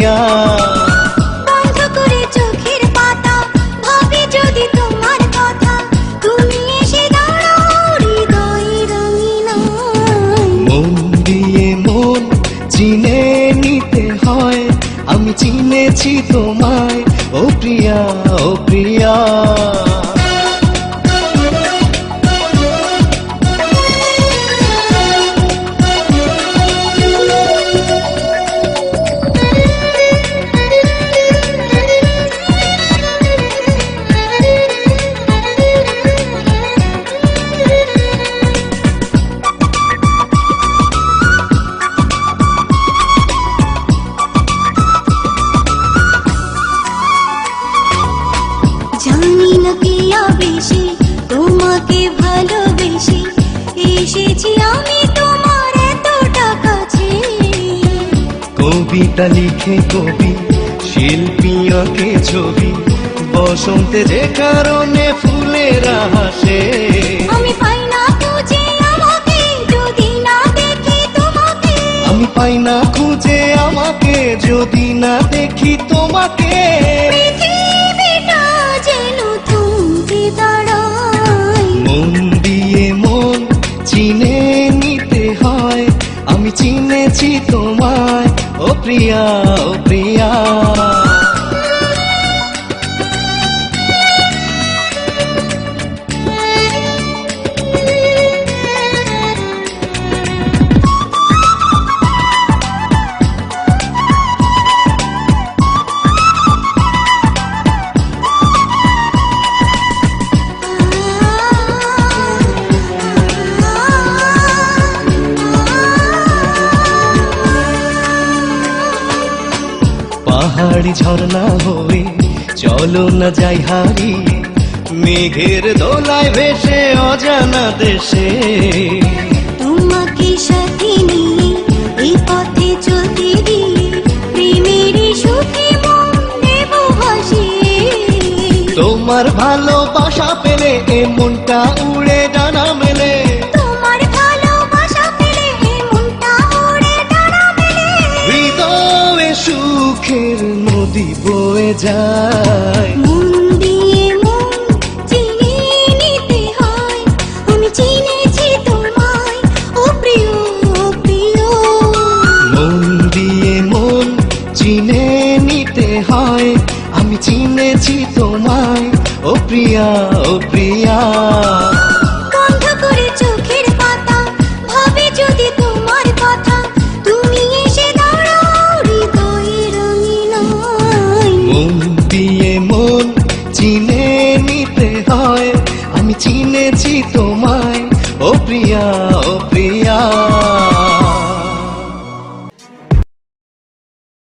প্রিয়া। বন্ধ করে চোখের পাতা, ভাবি যদি তোমার কথা, তুমি এসে দাঁড়াও হৃদয়ে রঙিনায়। মন দিয়ে মন চিনে নিতে হয়, আমি চিনেছি তোমায় ও প্রিয়া, ও প্রিয়া। জানি না কি আবেশে তোমাকে ভালোবেসে এসেছি আমি তোমার এতটা কাছে। কবিতা লিখে কবি, শিল্পী আঁকে ছবি, বসন্তে যে কারণে ফুলেরা হাসে। আমি পাই না খুঁজে আমাকে যদি না দেখি তোমাকে, আমি পাই না খুঁজে আমাকে যদি না দেখি তোমাকে। পৃথিবীটা যেন থমকে দাঁড়ায়। মন দিয়ে মন চিনে নিতে হয়, আমি চিনেছি তোমায় ও প্রিয়া, ও প্রিয়া। পাহাড়ি ঝর্ণা হয়ে চলো না যাই হারিয়ে, মেঘের দোলায় ভেসে অজানা দেশে। তোমাকে সাথে নিয়ে এই পথে চলতে গিয়ে প্রেমেরই সুখে মন দেব ভাসিয়ে। তোমার ভালোবাসা পেলে এ মনটা উড়ে ডানা মেলে। তোমার ভালোবাসা পেলে এই মনটা উড়ে ডানা মেলে। হৃদয়ে সুখের নদী বয়ে যায়। মন দিয়ে মন চিনে নিতে হয়, আমি চিনেছি তোমায় ও প্রিয়, ও প্রিয়। মন দিয়ে মন চিনে নিতে হয়, আমি চিনেছি তোমায় ও প্রিয়া, ও প্রিয়া। বন্ধ করে চোখের পাতা, ভাবে যদি তোমার কথা, তুমি এসে দাঁড়াও হৃদয়ে রঙিনায়। মন দিয়ে মন চিনে নিতে হয়, আমি চিনেছি তোমায়